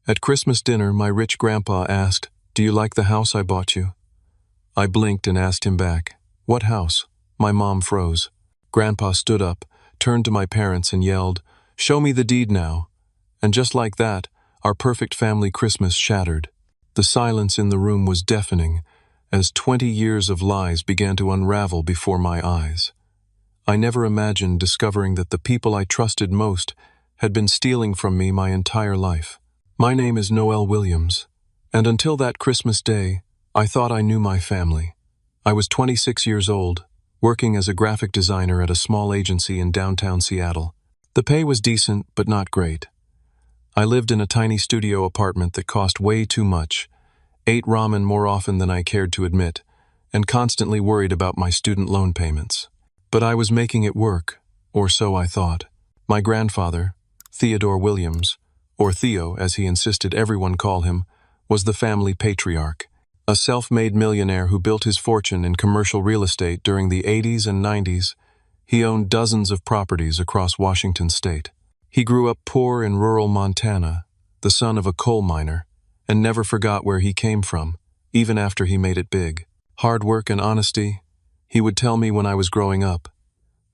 At Christmas dinner, my rich grandpa asked, "Do you like the house I bought you?" I blinked and asked him back, "What house?" My mom froze. Grandpa stood up, turned to my parents and yelled, "Show me the deed now." And just like that, our perfect family Christmas shattered. The silence in the room was deafening, as 20 years of lies began to unravel before my eyes. I never imagined discovering that the people I trusted most had been stealing from me my entire life. My name is Noel Williams, and until that Christmas day, I thought I knew my family. I was 26 years old, working as a graphic designer at a small agency in downtown Seattle. The pay was decent, but not great. I lived in a tiny studio apartment that cost way too much, ate ramen more often than I cared to admit, and constantly worried about my student loan payments. But I was making it work, or so I thought. My grandfather, Theodore Williams, or Theo as he insisted everyone call him, was the family patriarch, a self-made millionaire who built his fortune in commercial real estate during the 80s and 90s. He owned dozens of properties across Washington state. He grew up poor in rural Montana, the son of a coal miner, and never forgot where he came from, even after he made it big. Hard work and honesty, he would tell me when I was growing up,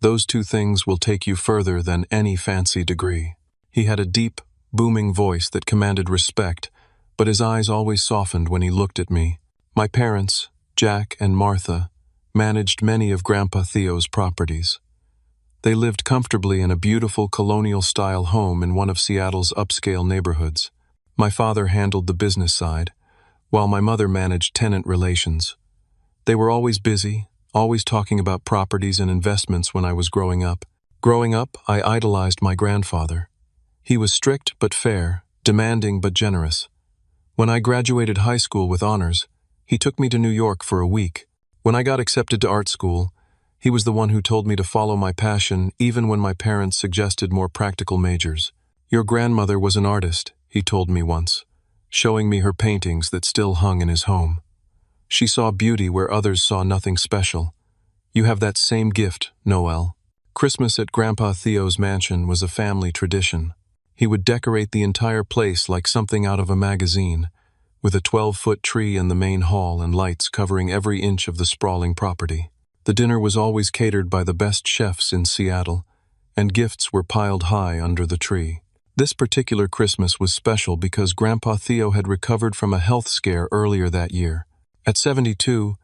those two things will take you further than any fancy degree. He had a deep, booming voice that commanded respect, but his eyes always softened when he looked at me. My parents, Jack and Martha, managed many of Grandpa Theo's properties. They lived comfortably in a beautiful colonial-style home in one of Seattle's upscale neighborhoods. My father handled the business side, while my mother managed tenant relations. They were always busy, always talking about properties and investments when I was growing up. Growing up, I idolized my grandfather. He was strict but fair, demanding but generous. When I graduated high school with honors, he took me to New York for a week. When I got accepted to art school, he was the one who told me to follow my passion even when my parents suggested more practical majors. "Your grandmother was an artist," he told me once, showing me her paintings that still hung in his home. "She saw beauty where others saw nothing special. You have that same gift, Noel." Christmas at Grandpa Theo's mansion was a family tradition. He would decorate the entire place like something out of a magazine, with a 12-foot tree in the main hall and lights covering every inch of the sprawling property. The dinner was always catered by the best chefs in Seattle, and gifts were piled high under the tree. This particular Christmas was special because Grandpa Theo had recovered from a health scare earlier that year. At 72,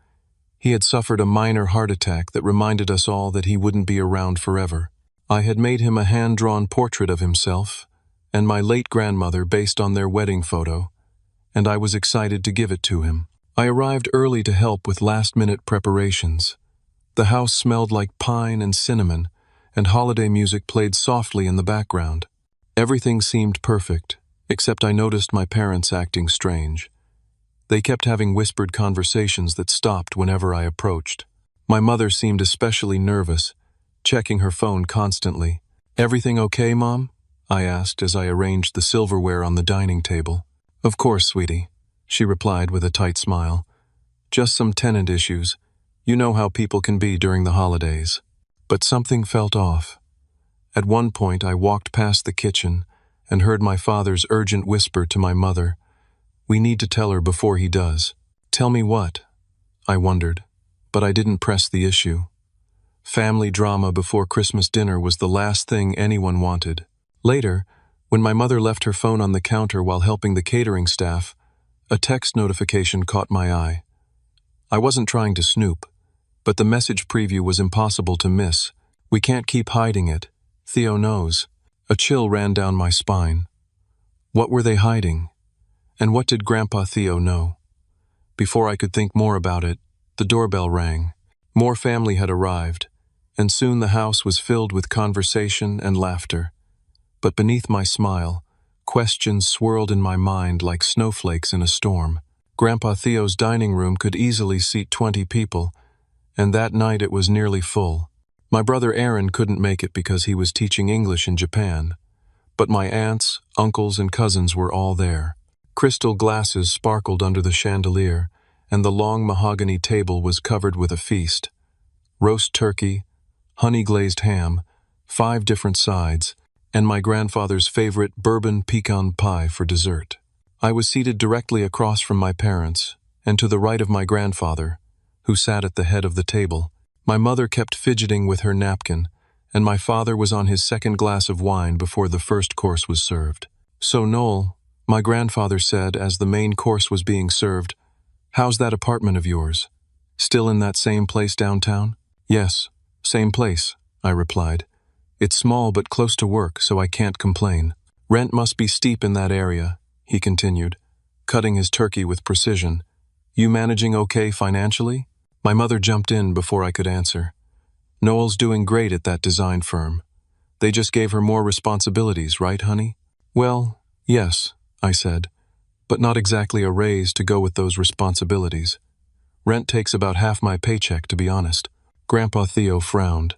he had suffered a minor heart attack that reminded us all that he wouldn't be around forever. I had made him a hand-drawn portrait of himself and my late grandmother based on their wedding photo, and I was excited to give it to him. I arrived early to help with last-minute preparations. The house smelled like pine and cinnamon, and holiday music played softly in the background. Everything seemed perfect, except I noticed my parents acting strange. They kept having whispered conversations that stopped whenever I approached. My mother seemed especially nervous, checking her phone constantly. "Everything okay, Mom?" I asked as I arranged the silverware on the dining table. "Of course, sweetie," she replied with a tight smile. "Just some tenant issues. You know how people can be during the holidays." But something felt off. At one point, I walked past the kitchen and heard my father's urgent whisper to my mother, "We need to tell her before he does." "Tell me what?" I wondered, but I didn't press the issue. Family drama before Christmas dinner was the last thing anyone wanted. Later, when my mother left her phone on the counter while helping the catering staff, a text notification caught my eye. I wasn't trying to snoop, but the message preview was impossible to miss. "We can't keep hiding it. Theo knows." A chill ran down my spine. What were they hiding? And what did Grandpa Theo know? Before I could think more about it, the doorbell rang. More family had arrived, and soon the house was filled with conversation and laughter. But beneath my smile, questions swirled in my mind like snowflakes in a storm. Grandpa Theo's dining room could easily seat 20 people, and that night it was nearly full. My brother Aaron couldn't make it because he was teaching English in Japan, but my aunts, uncles, and cousins were all there. Crystal glasses sparkled under the chandelier, and the long mahogany table was covered with a feast. Roast turkey, honey-glazed ham, 5 different sides, and my grandfather's favorite bourbon pecan pie for dessert. I was seated directly across from my parents, and to the right of my grandfather, who sat at the head of the table. My mother kept fidgeting with her napkin, and my father was on his second glass of wine before the first course was served. "So, Noel," my grandfather said as the main course was being served, "how's that apartment of yours? Still in that same place downtown?" "Yes, same place," I replied. "It's small but close to work, so I can't complain." "Rent must be steep in that area," he continued, cutting his turkey with precision. "You managing okay financially?" My mother jumped in before I could answer. "Noel's doing great at that design firm. They just gave her more responsibilities, right, honey?" "Well, yes," I said, "but not exactly a raise to go with those responsibilities. Rent takes about half my paycheck, to be honest." Grandpa Theo frowned.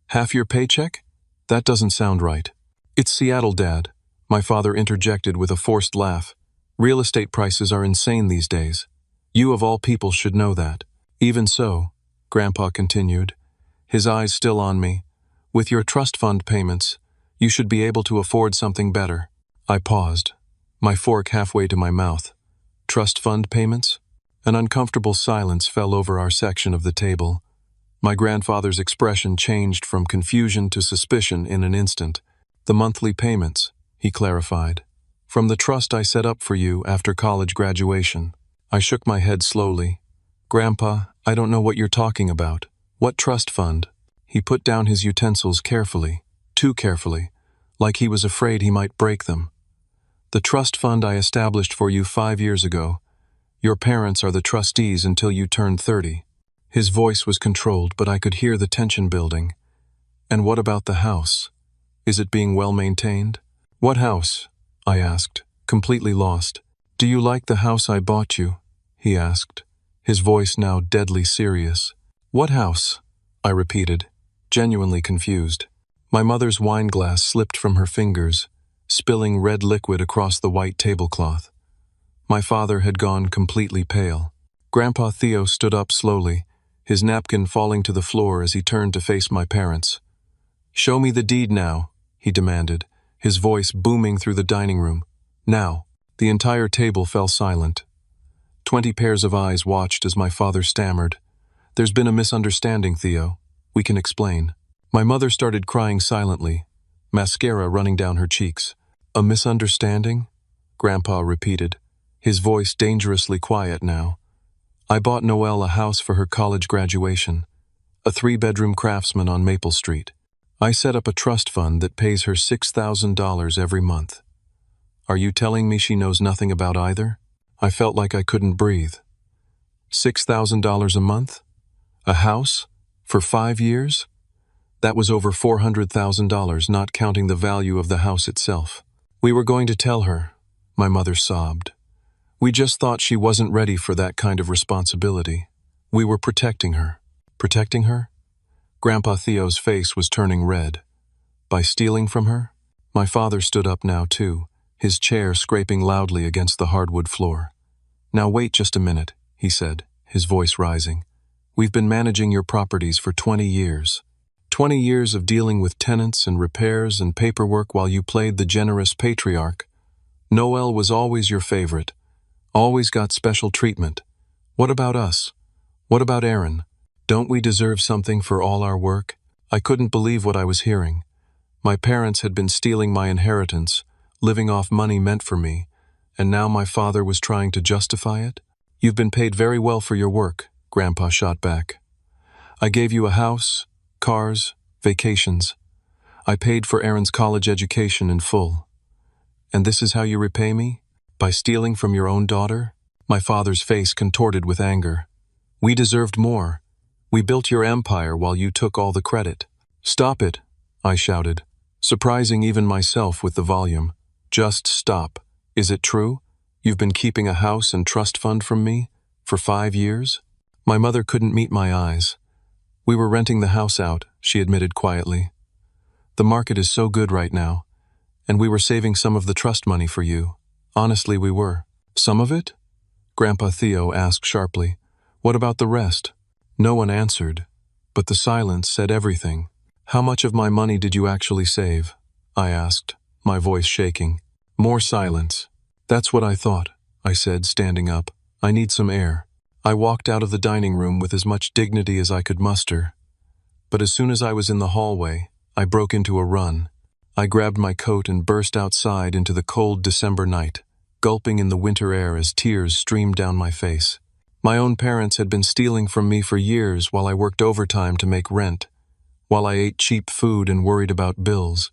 "Half your paycheck? That doesn't sound right." "It's Seattle, Dad," my father interjected with a forced laugh. "Real estate prices are insane these days. You of all people should know that." "Even so," Grandpa continued, his eyes still on me, "with your trust fund payments, you should be able to afford something better." I paused, my fork halfway to my mouth. Trust fund payments? An uncomfortable silence fell over our section of the table. My grandfather's expression changed from confusion to suspicion in an instant. "The monthly payments," he clarified, "from the trust I set up for you after college graduation." I shook my head slowly. "Grandpa, I don't know what you're talking about. What trust fund?" He put down his utensils carefully, too carefully, like he was afraid he might break them. "The trust fund I established for you 5 years ago. Your parents are the trustees until you turn 30. His voice was controlled, but I could hear the tension building. "And what about the house? Is it being well maintained?" "What house?" I asked, completely lost. "Do you like the house I bought you?" he asked, his voice now deadly serious. "What house?" I repeated, genuinely confused. My mother's wine glass slipped from her fingers, spilling red liquid across the white tablecloth. My father had gone completely pale. Grandpa Theo stood up slowly, his napkin falling to the floor as he turned to face my parents. "Show me the deed now," he demanded, his voice booming through the dining room. "Now." The entire table fell silent. 20 pairs of eyes watched as my father stammered. "There's been a misunderstanding, Theo. We can explain." My mother started crying silently, mascara running down her cheeks. "A misunderstanding?" Grandpa repeated, his voice dangerously quiet now. "I bought Noelle a house for her college graduation, a 3-bedroom Craftsman on Maple Street. I set up a trust fund that pays her $6,000 every month. Are you telling me she knows nothing about either?" I felt like I couldn't breathe. $6,000 a month? A house? For 5 years? That was over $400,000, not counting the value of the house itself. "We were going to tell her," my mother sobbed. "We just thought she wasn't ready for that kind of responsibility. We were protecting her." "Protecting her?" Grandpa Theo's face was turning red. "By stealing from her?" My father stood up now too, his chair scraping loudly against the hardwood floor. "Now wait just a minute," he said, his voice rising. "We've been managing your properties for 20 years. 20 years of dealing with tenants and repairs and paperwork while you played the generous patriarch. Noelle was always your favorite, always got special treatment. What about us? What about Aaron? Don't we deserve something for all our work?" I couldn't believe what I was hearing. My parents had been stealing my inheritance, living off money meant for me, and now my father was trying to justify it? "You've been paid very well for your work," Grandpa shot back. "I gave you a house, cars, vacations. I paid for Aaron's college education in full. And this is how you repay me? By stealing from your own daughter?" My father's face contorted with anger. "We deserved more. We built your empire while you took all the credit." "Stop it," I shouted, surprising even myself with the volume. "Just stop. Is it true? You've been keeping a house and trust fund from me? For 5 years?" My mother couldn't meet my eyes. "We were renting the house out," she admitted quietly. "The market is so good right now, and we were saving some of the trust money for you. Honestly, we were." "Some of it?" Grandpa Theo asked sharply. "What about the rest?" No one answered, but the silence said everything. "How much of my money did you actually save?" I asked, my voice shaking. More silence. That's what I thought, I said, standing up. I need some air. I walked out of the dining room with as much dignity as I could muster. But as soon as I was in the hallway, I broke into a run. I grabbed my coat and burst outside into the cold December night, gulping in the winter air as tears streamed down my face. My own parents had been stealing from me for years while I worked overtime to make rent, while I ate cheap food and worried about bills,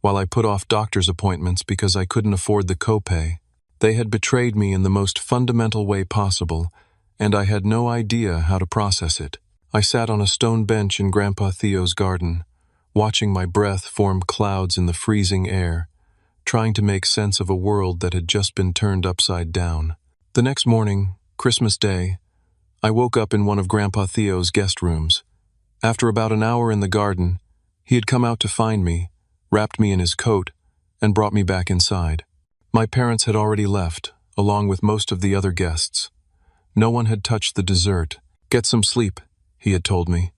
while I put off doctor's appointments because I couldn't afford the copay. They had betrayed me in the most fundamental way possible, and I had no idea how to process it. I sat on a stone bench in Grandpa Theo's garden, watching my breath form clouds in the freezing air, trying to make sense of a world that had just been turned upside down. The next morning, Christmas Day, I woke up in one of Grandpa Theo's guest rooms. After about an hour in the garden, he had come out to find me, wrapped me in his coat, and brought me back inside. My parents had already left, along with most of the other guests. No one had touched the dessert. Get some sleep, he had told me.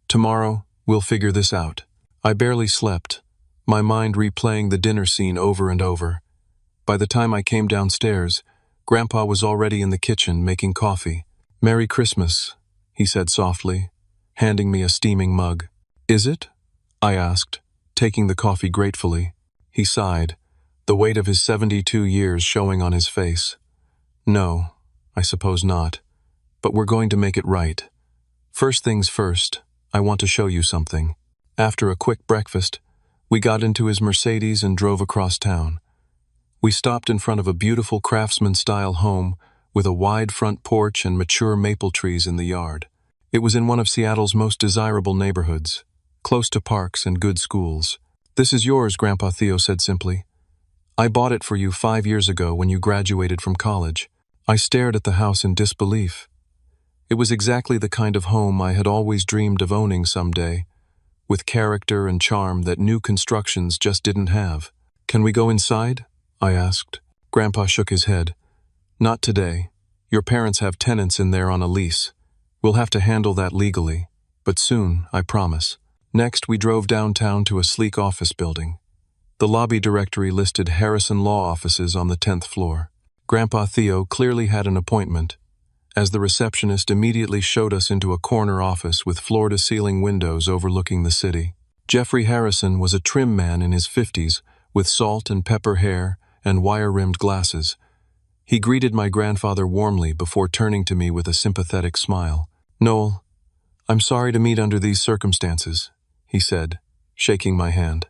Tomorrow, we'll figure this out. I barely slept, my mind replaying the dinner scene over and over. By the time I came downstairs, Grandpa was already in the kitchen making coffee. "Merry Christmas," he said softly, handing me a steaming mug. "Is it?" I asked, taking the coffee gratefully. He sighed, the weight of his 72 years showing on his face. "No, I suppose not. But we're going to make it right. First things first, I want to show you something." After a quick breakfast, we got into his Mercedes and drove across town. We stopped in front of a beautiful craftsman-style home with a wide front porch and mature maple trees in the yard. It was in one of Seattle's most desirable neighborhoods, close to parks and good schools. "This is yours," Grandpa Theo said simply. "I bought it for you 5 years ago when you graduated from college." I stared at the house in disbelief. It was exactly the kind of home I had always dreamed of owning someday, with character and charm that new constructions just didn't have. "Can we go inside?" I asked. Grandpa shook his head. "Not today. Your parents have tenants in there on a lease. We'll have to handle that legally, but soon, I promise." Next, we drove downtown to a sleek office building. The lobby directory listed Harrison Law Offices on the 10th floor. Grandpa Theo clearly had an appointment, as the receptionist immediately showed us into a corner office with floor-to-ceiling windows overlooking the city. Jeffrey Harrison was a trim man in his 50s, with salt and pepper hair and wire-rimmed glasses. He greeted my grandfather warmly before turning to me with a sympathetic smile. "Noel, I'm sorry to meet under these circumstances," he said, shaking my hand.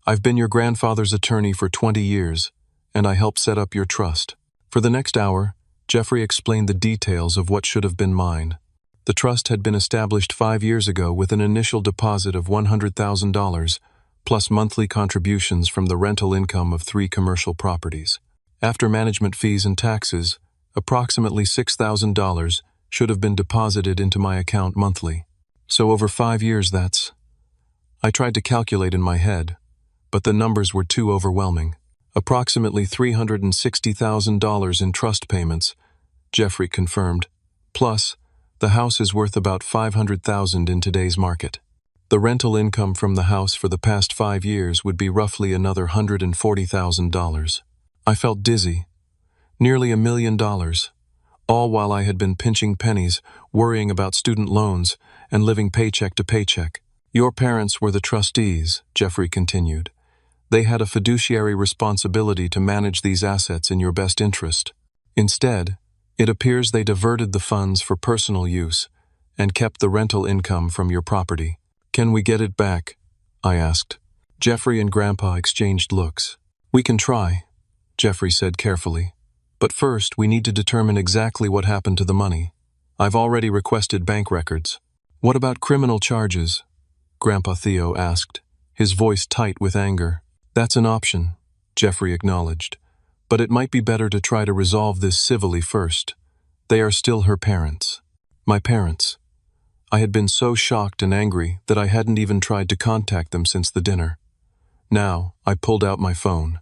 "I've been your grandfather's attorney for 20 years, and I helped set up your trust." For the next hour, Jeffrey explained the details of what should have been mine. The trust had been established 5 years ago with an initial deposit of $100,000, plus monthly contributions from the rental income of 3 commercial properties. After management fees and taxes, approximately $6,000 should have been deposited into my account monthly. So over 5 years, that's... I tried to calculate in my head, but the numbers were too overwhelming. Approximately $360,000 in trust payments, Jeffrey confirmed. Plus, the house is worth about $500,000 in today's market. The rental income from the house for the past 5 years would be roughly another $140,000. I felt dizzy. Nearly $1 million, all while I had been pinching pennies, worrying about student loans, and living paycheck to paycheck. "Your parents were the trustees," Jeffrey continued. "They had a fiduciary responsibility to manage these assets in your best interest. Instead, it appears they diverted the funds for personal use and kept the rental income from your property. Can we get it back?" I asked. Jeffrey and Grandpa exchanged looks. "We can try," Jeffrey said carefully. "But first, we need to determine exactly what happened to the money. I've already requested bank records." "What about criminal charges?" Grandpa Theo asked, his voice tight with anger. "That's an option," Jeffrey acknowledged. "But it might be better to try to resolve this civilly first. They are still her parents." My parents. I had been so shocked and angry that I hadn't even tried to contact them since the dinner. Now, I pulled out my phone.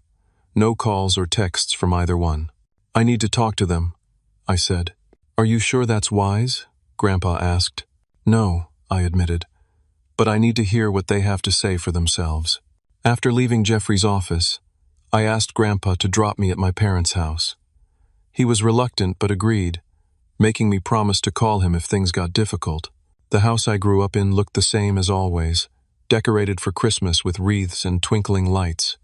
No calls or texts from either one. "I need to talk to them," I said. "Are you sure that's wise?" Grandpa asked. "No," I admitted. "But I need to hear what they have to say for themselves." After leaving Jeffrey's office, I asked Grandpa to drop me at my parents' house. He was reluctant but agreed, making me promise to call him if things got difficult. The house I grew up in looked the same as always, decorated for Christmas with wreaths and twinkling lights.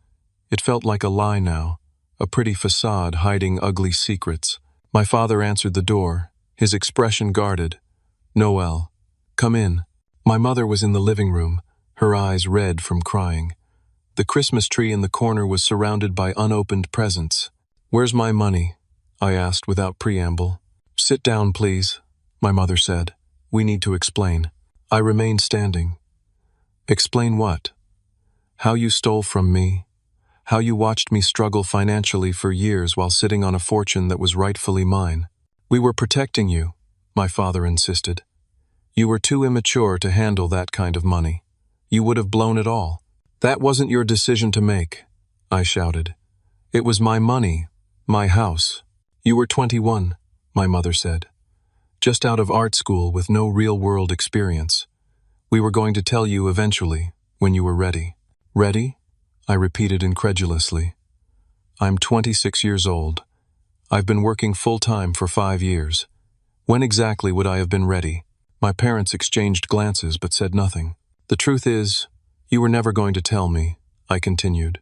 It felt like a lie now, a pretty facade hiding ugly secrets. My father answered the door, his expression guarded. "Noel, come in." My mother was in the living room, her eyes red from crying. The Christmas tree in the corner was surrounded by unopened presents. "Where's my money?" I asked without preamble. "Sit down, please," my mother said. "We need to explain." I remained standing. "Explain what?" "How you stole from me. How you watched me struggle financially for years while sitting on a fortune that was rightfully mine. We were protecting you," my father insisted. "You were too immature to handle that kind of money. You would have blown it all." "That wasn't your decision to make," I shouted. "It was my money, my house." "You were 21, my mother said. "Just out of art school with no real-world experience. We were going to tell you eventually, when you were ready." "Ready?" I repeated incredulously. "I'm 26 years old. I've been working full-time for 5 years. When exactly would I have been ready?" My parents exchanged glances but said nothing. "The truth is, you were never going to tell me," I continued.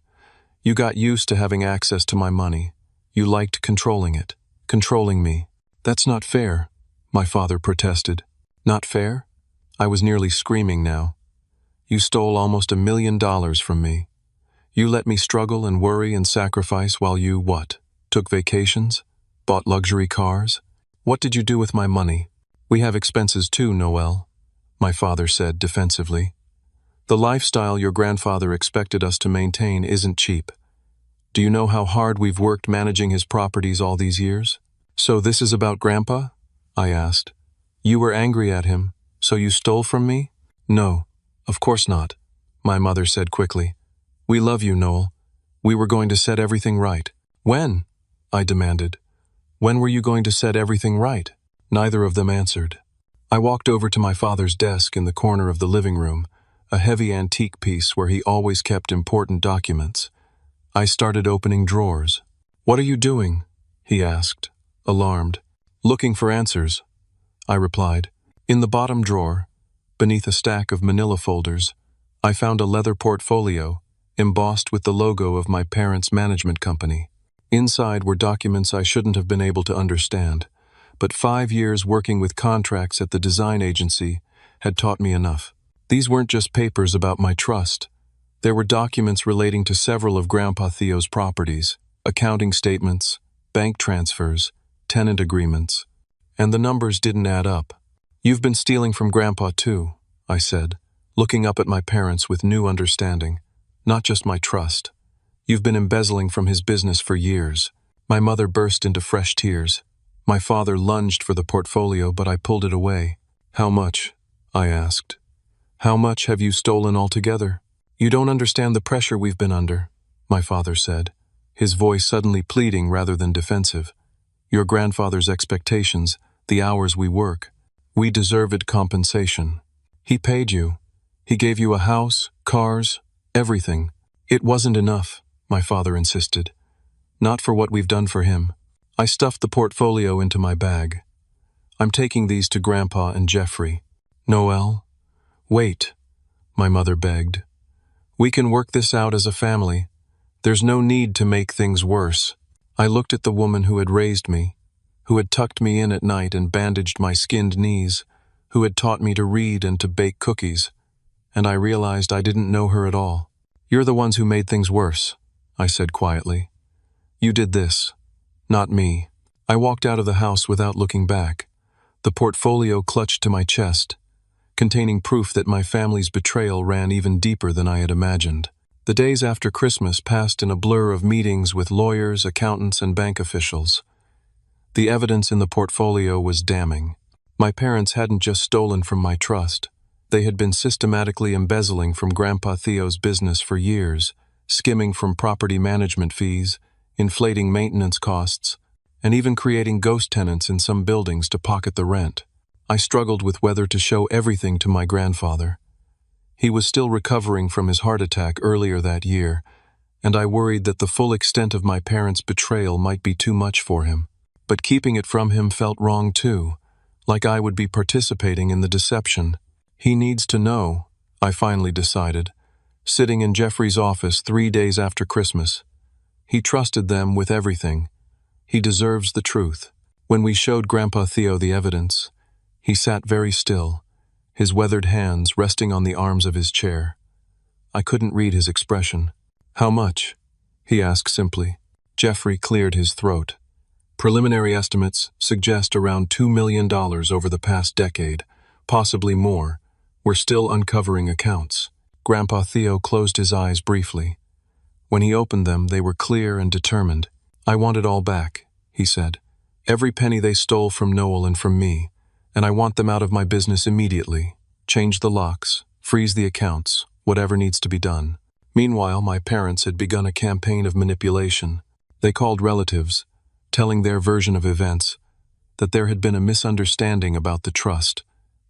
"You got used to having access to my money. You liked controlling it, controlling me." "That's not fair," my father protested. "Not fair?" I was nearly screaming now. "You stole almost $1 million from me. You let me struggle and worry and sacrifice while you, what, took vacations? Bought luxury cars? What did you do with my money?" "We have expenses too, Noel," my father said defensively. "The lifestyle your grandfather expected us to maintain isn't cheap. Do you know how hard we've worked managing his properties all these years?" "So this is about Grandpa?" I asked. "You were angry at him, so you stole from me?" "No, of course not," my mother said quickly. "We love you, Noel. We were going to set everything right." "When?" I demanded. "When were you going to set everything right?" Neither of them answered. I walked over to my father's desk in the corner of the living room, a heavy antique piece where he always kept important documents. I started opening drawers. "What are you doing?" he asked, alarmed. "Looking for answers," I replied. In the bottom drawer, beneath a stack of manila folders, I found a leather portfolio embossed with the logo of my parents' management company. Inside were documents I shouldn't have been able to understand, but 5 years working with contracts at the design agency had taught me enough. These weren't just papers about my trust. There were documents relating to several of Grandpa Theo's properties, accounting statements, bank transfers, tenant agreements, and the numbers didn't add up. "You've been stealing from Grandpa too," I said, looking up at my parents with new understanding. "Not just my trust. You've been embezzling from his business for years." My mother burst into fresh tears. My father lunged for the portfolio, but I pulled it away. "How much?" I asked. "How much have you stolen altogether?" "You don't understand the pressure we've been under," my father said, his voice suddenly pleading rather than defensive. "Your grandfather's expectations, the hours we work. We deserved compensation. He paid you. He gave you a house, cars, everything. It wasn't enough," my father insisted. "Not for what we've done for him." I stuffed the portfolio into my bag. "I'm taking these to Grandpa and Jeffrey." "Noel, wait," my mother begged. "We can work this out as a family. There's no need to make things worse." I looked at the woman who had raised me, who had tucked me in at night and bandaged my skinned knees, who had taught me to read and to bake cookies, and I realized I didn't know her at all. "You're the ones who made things worse," I said quietly. "You did this, not me." I walked out of the house without looking back, the portfolio clutched to my chest, containing proof that my family's betrayal ran even deeper than I had imagined. The days after Christmas passed in a blur of meetings with lawyers, accountants, and bank officials. The evidence in the portfolio was damning. My parents hadn't just stolen from my trust. They had been systematically embezzling from Grandpa Theo's business for years, skimming from property management fees, inflating maintenance costs, and even creating ghost tenants in some buildings to pocket the rent. I struggled with whether to show everything to my grandfather. He was still recovering from his heart attack earlier that year, and I worried that the full extent of my parents' betrayal might be too much for him. But keeping it from him felt wrong too, like I would be participating in the deception. He needs to know, I finally decided, sitting in Jeffrey's office 3 days after Christmas. He trusted them with everything. He deserves the truth. When we showed Grandpa Theo the evidence, he sat very still, his weathered hands resting on the arms of his chair. I couldn't read his expression. "How much?" he asked simply. Jeffrey cleared his throat. "Preliminary estimates suggest around $2 million over the past decade, possibly more. We're still uncovering accounts." Grandpa Theo closed his eyes briefly. When he opened them, they were clear and determined. "I want it all back," he said. "Every penny they stole from Noel and from me, and I want them out of my business immediately. Change the locks, freeze the accounts, whatever needs to be done." Meanwhile, my parents had begun a campaign of manipulation. They called relatives, telling their version of events, that there had been a misunderstanding about the trust,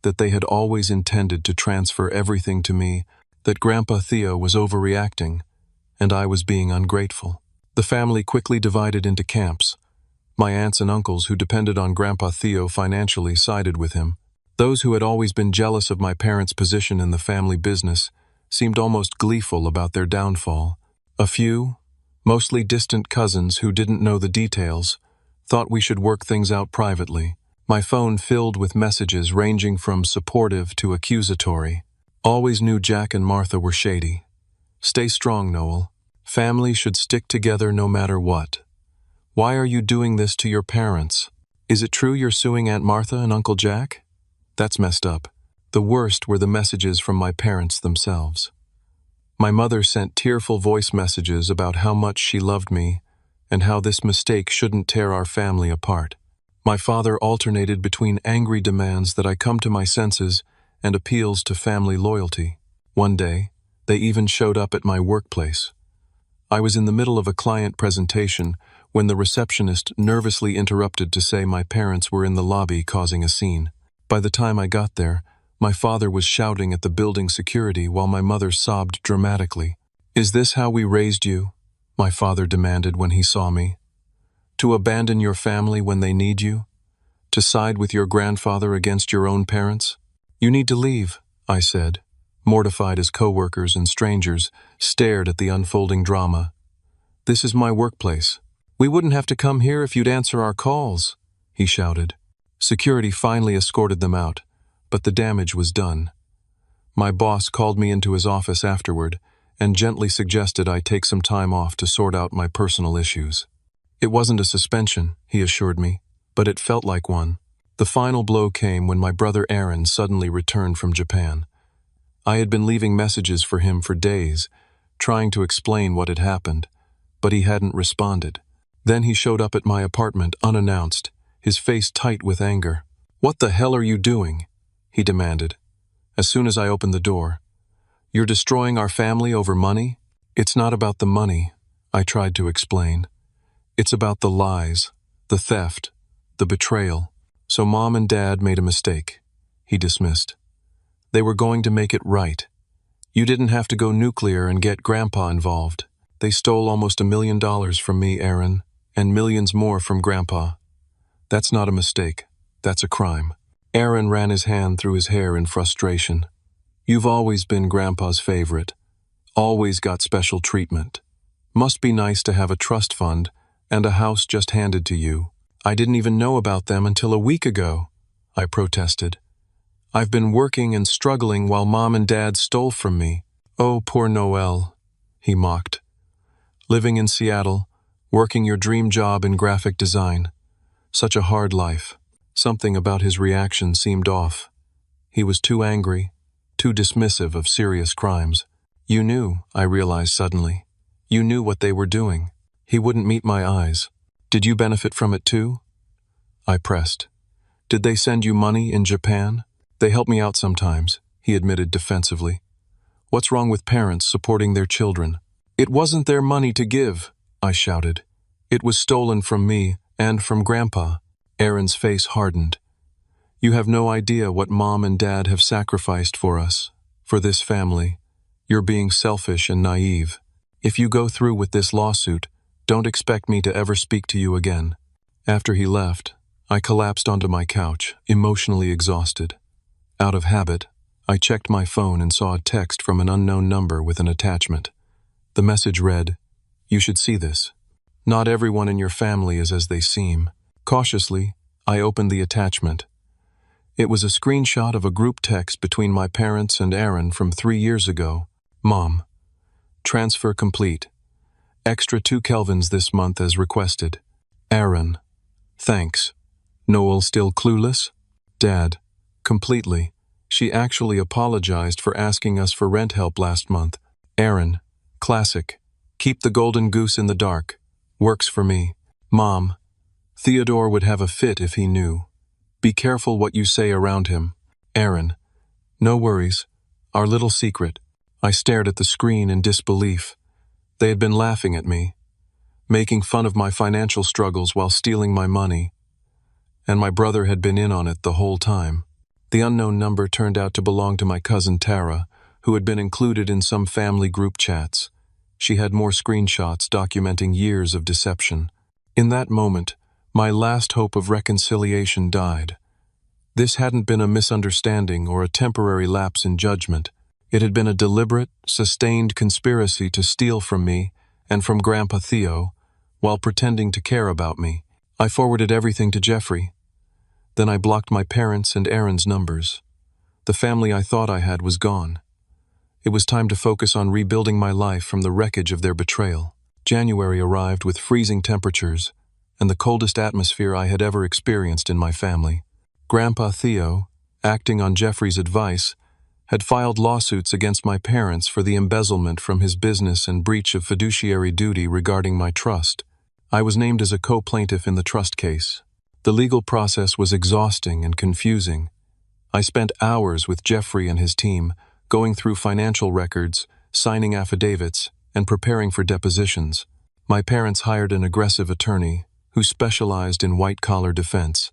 that they had always intended to transfer everything to me, that Grandpa Theo was overreacting, and I was being ungrateful. The family quickly divided into camps. My aunts and uncles who depended on Grandpa Theo financially sided with him. Those who had always been jealous of my parents' position in the family business seemed almost gleeful about their downfall. A few, mostly distant cousins who didn't know the details, thought we should work things out privately. My phone filled with messages ranging from supportive to accusatory. Always knew Jack and Martha were shady. "Stay strong, Noel. Family should stick together no matter what. Why are you doing this to your parents? Is it true you're suing Aunt Martha and Uncle Jack? That's messed up." The worst were the messages from my parents themselves. My mother sent tearful voice messages about how much she loved me and how this mistake shouldn't tear our family apart. My father alternated between angry demands that I come to my senses and appeals to family loyalty. One day, they even showed up at my workplace. I was in the middle of a client presentation when the receptionist nervously interrupted to say my parents were in the lobby causing a scene. By the time I got there, my father was shouting at the building security while my mother sobbed dramatically. "Is this how we raised you?" my father demanded when he saw me. "To abandon your family when they need you? To side with your grandfather against your own parents? You need to leave," I said, mortified as coworkers and strangers stared at the unfolding drama. "This is my workplace. We wouldn't have to come here if you'd answer our calls," he shouted. Security finally escorted them out, but the damage was done. My boss called me into his office afterward and gently suggested I take some time off to sort out my personal issues. It wasn't a suspension, he assured me, but it felt like one. The final blow came when my brother Aaron suddenly returned from Japan. I had been leaving messages for him for days, trying to explain what had happened, but he hadn't responded. Then he showed up at my apartment unannounced, his face tight with anger. "What the hell are you doing?" he demanded. As soon as I opened the door, "You're destroying our family over money?" "It's not about the money," I tried to explain. "It's about the lies, the theft, the betrayal. So Mom and Dad made a mistake," he dismissed. "They were going to make it right. You didn't have to go nuclear and get Grandpa involved. They stole almost $1 million from me, Aaron, and millions more from Grandpa. That's not a mistake. That's a crime." Aaron ran his hand through his hair in frustration. "You've always been Grandpa's favorite. Always got special treatment. Must be nice to have a trust fund and a house just handed to you. I didn't even know about them until a week ago," I protested. "I've been working and struggling while Mom and Dad stole from me." "Oh, poor Noel," he mocked. "Living in Seattle, working your dream job in graphic design. Such a hard life." Something about his reaction seemed off. He was too angry, too dismissive of serious crimes. "You knew," I realized suddenly. "You knew what they were doing." He wouldn't meet my eyes. "Did you benefit from it too?" I pressed. "Did they send you money in Japan?" "They help me out sometimes," he admitted defensively. "What's wrong with parents supporting their children?" "It wasn't their money to give," I shouted. "It was stolen from me and from Grandpa." Aaron's face hardened. "You have no idea what Mom and Dad have sacrificed for us, for this family. You're being selfish and naive." If you go through with this lawsuit, don't expect me to ever speak to you again." After he left, I collapsed onto my couch, emotionally exhausted. Out of habit, I checked my phone and saw a text from an unknown number with an attachment. The message read, "You should see this. Not everyone in your family is as they seem." Cautiously, I opened the attachment. It was a screenshot of a group text between my parents and Aaron from 3 years ago. "Mom, transfer complete. Extra 2 kelvins this month as requested. Aaron, thanks. Noel still clueless? Dad, completely. She actually apologized for asking us for rent help last month. Aaron, classic. Keep the golden goose in the dark. Works for me. Mom, Theodore would have a fit if he knew. Be careful what you say around him. Aaron, no worries. Our little secret." I stared at the screen in disbelief. They had been laughing at me, making fun of my financial struggles while stealing my money. And my brother had been in on it the whole time. The unknown number turned out to belong to my cousin Tara, who had been included in some family group chats. She had more screenshots documenting years of deception. In that moment, my last hope of reconciliation died. This hadn't been a misunderstanding or a temporary lapse in judgment. It had been a deliberate, sustained conspiracy to steal from me and from Grandpa Theo, while pretending to care about me. I forwarded everything to Jeffrey. Then I blocked my parents' and Aaron's numbers. The family I thought I had was gone. It was time to focus on rebuilding my life from the wreckage of their betrayal. January arrived with freezing temperatures and the coldest atmosphere I had ever experienced in my family. Grandpa Theo, acting on Jeffrey's advice, had filed lawsuits against my parents for the embezzlement from his business and breach of fiduciary duty regarding my trust. I was named as a co-plaintiff in the trust case. The legal process was exhausting and confusing. I spent hours with Jeffrey and his team, going through financial records, signing affidavits, and preparing for depositions. My parents hired an aggressive attorney who specialized in white-collar defense,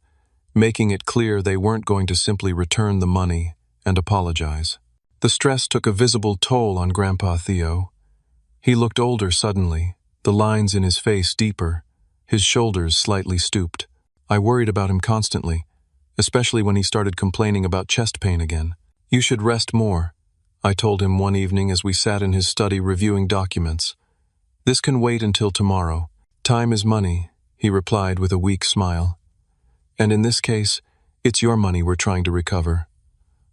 making it clear they weren't going to simply return the money and apologize. The stress took a visible toll on Grandpa Theo. He looked older suddenly, the lines in his face deeper, his shoulders slightly stooped. I worried about him constantly, especially when he started complaining about chest pain again. "You should rest more," I told him one evening as we sat in his study reviewing documents. "This can wait until tomorrow. Time is money," he replied with a weak smile. "And in this case, it's your money we're trying to recover.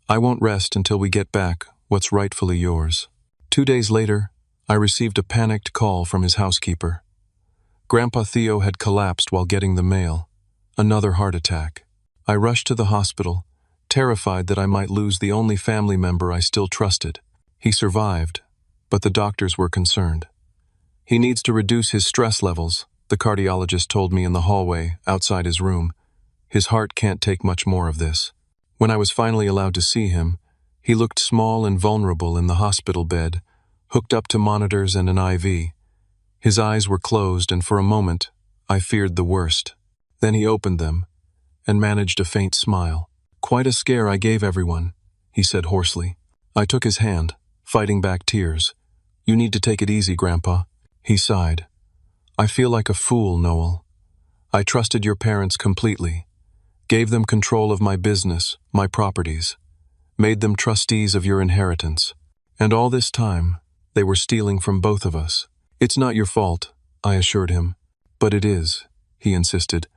I won't rest until we get back what's rightfully yours." 2 days later, I received a panicked call from his housekeeper. Grandpa Theo had collapsed while getting the mail. Another heart attack. I rushed to the hospital, terrified that I might lose the only family member I still trusted. He survived, but the doctors were concerned. "He needs to reduce his stress levels," the cardiologist told me in the hallway outside his room. "His heart can't take much more of this." When I was finally allowed to see him, he looked small and vulnerable in the hospital bed, hooked up to monitors and an IV. His eyes were closed, and for a moment, I feared the worst. Then he opened them and managed a faint smile. "Quite a scare I gave everyone," he said hoarsely. I took his hand, fighting back tears. "You need to take it easy, Grandpa." He sighed. "I feel like a fool, Noel. I trusted your parents completely, gave them control of my business, my properties, made them trustees of your inheritance. And all this time, they were stealing from both of us." "It's not your fault," I assured him. "But it is," he insisted.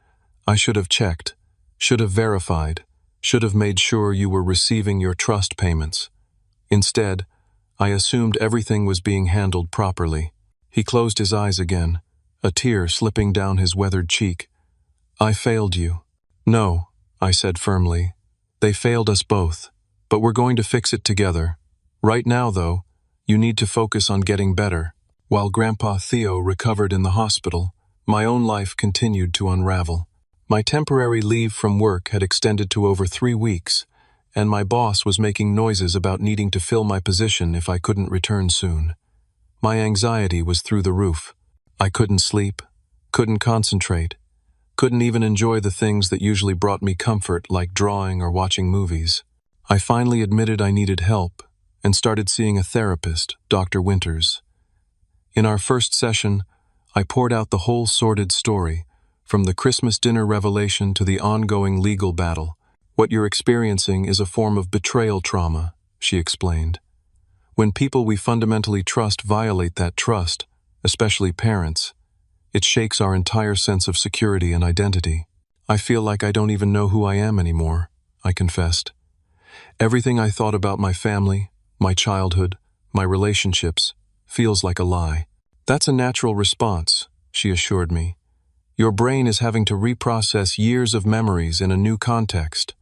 "I should have checked, should have verified, should have made sure you were receiving your trust payments. Instead, I assumed everything was being handled properly." He closed his eyes again, a tear slipping down his weathered cheek. "I failed you." "No," I said firmly. "They failed us both, but we're going to fix it together. Right now, though, you need to focus on getting better." While Grandpa Theo recovered in the hospital, my own life continued to unravel. My temporary leave from work had extended to over 3 weeks, and my boss was making noises about needing to fill my position if I couldn't return soon. My anxiety was through the roof. I couldn't sleep, couldn't concentrate, couldn't even enjoy the things that usually brought me comfort, like drawing or watching movies. I finally admitted I needed help and started seeing a therapist, Dr. Winters. In our first session, I poured out the whole sordid story, from the Christmas dinner revelation to the ongoing legal battle. What you're experiencing is a form of betrayal trauma, she explained. When people we fundamentally trust violate that trust, especially parents, it shakes our entire sense of security and identity. I feel like I don't even know who I am anymore, I confessed. Everything I thought about my family, my childhood, my relationships, feels like a lie. That's a natural response, she assured me. Your brain is having to reprocess years of memories in a new context.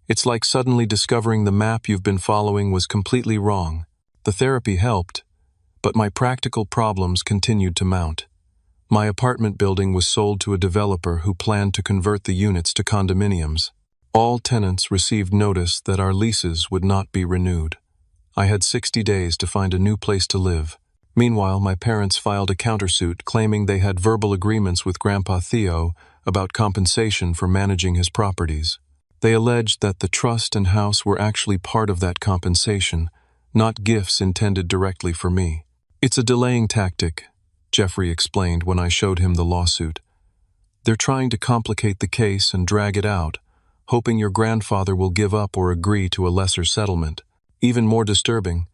It's like suddenly discovering the map you've been following was completely wrong. The therapy helped, but my practical problems continued to mount. My apartment building was sold to a developer who planned to convert the units to condominiums. All tenants received notice that our leases would not be renewed. I had 60 days to find a new place to live. Meanwhile, my parents filed a countersuit claiming they had verbal agreements with Grandpa Theo about compensation for managing his properties. They alleged that the trust and house were actually part of that compensation, not gifts intended directly for me. It's a delaying tactic, Jeffrey explained when I showed him the lawsuit. They're trying to complicate the case and drag it out, hoping your grandfather will give up or agree to a lesser settlement. Even more disturbing,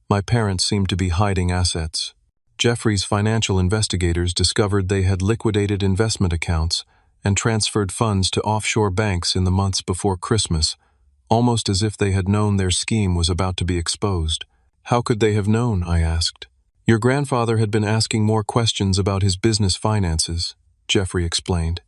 my parents seemed to be hiding assets. Jeffrey's financial investigators discovered they had liquidated investment accounts and transferred funds to offshore banks in the months before Christmas, almost as if they had known their scheme was about to be exposed. How could they have known? I asked. Your grandfather had been asking more questions about his business finances, Jeffrey explained.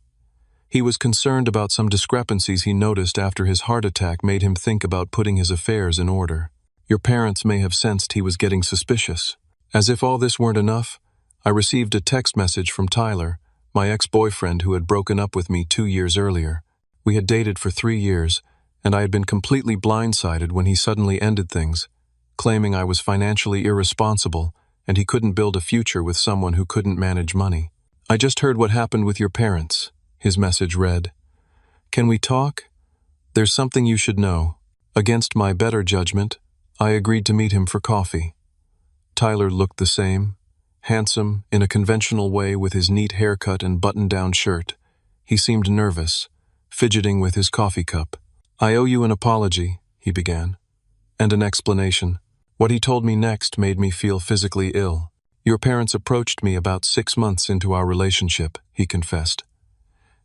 He was concerned about some discrepancies he noticed after his heart attack made him think about putting his affairs in order. Your parents may have sensed he was getting suspicious. As if all this weren't enough, I received a text message from Tyler, my ex-boyfriend who had broken up with me 2 years earlier. We had dated for 3 years, and I had been completely blindsided when he suddenly ended things, claiming I was financially irresponsible and he couldn't build a future with someone who couldn't manage money. I just heard what happened with your parents, his message read. Can we talk? There's something you should know. Against my better judgment, I agreed to meet him for coffee. Tyler looked the same, handsome in a conventional way with his neat haircut and button-down shirt. He seemed nervous, fidgeting with his coffee cup. I owe you an apology, he began, and an explanation. What he told me next made me feel physically ill. Your parents approached me about 6 months into our relationship, he confessed.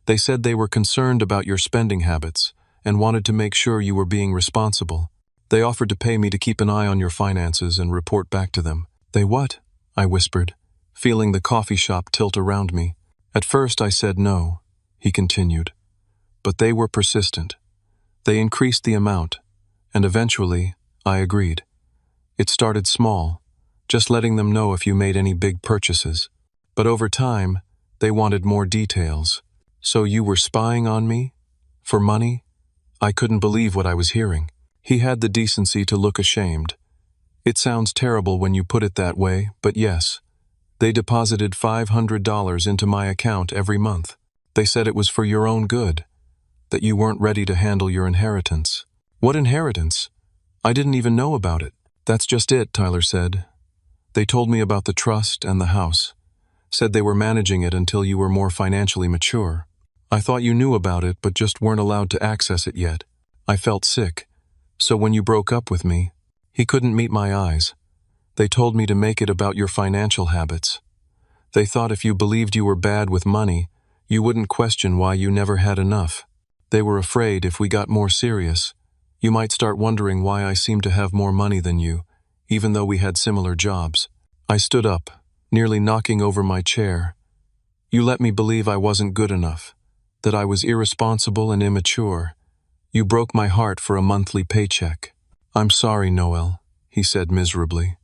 They said they were concerned about your spending habits and wanted to make sure you were being responsible. They offered to pay me to keep an eye on your finances and report back to them. They what? I whispered, feeling the coffee shop tilt around me. At first I said no, he continued. But they were persistent. They increased the amount, and eventually I agreed. It started small, just letting them know if you made any big purchases. But over time, they wanted more details. So you were spying on me? For money? I couldn't believe what I was hearing. He had the decency to look ashamed. It sounds terrible when you put it that way, but yes. They deposited $500 into my account every month. They said it was for your own good, that you weren't ready to handle your inheritance. What inheritance? I didn't even know about it. That's just it, Tyler said. They told me about the trust and the house. Said they were managing it until you were more financially mature. I thought you knew about it, but just weren't allowed to access it yet. I felt sick. So when you broke up with me, he couldn't meet my eyes. They told me to make it about your financial habits. They thought if you believed you were bad with money, you wouldn't question why you never had enough. They were afraid if we got more serious, you might start wondering why I seemed to have more money than you, even though we had similar jobs. I stood up, nearly knocking over my chair. You let me believe I wasn't good enough, that I was irresponsible and immature. You broke my heart for a monthly paycheck. I'm sorry, Noel, he said miserably.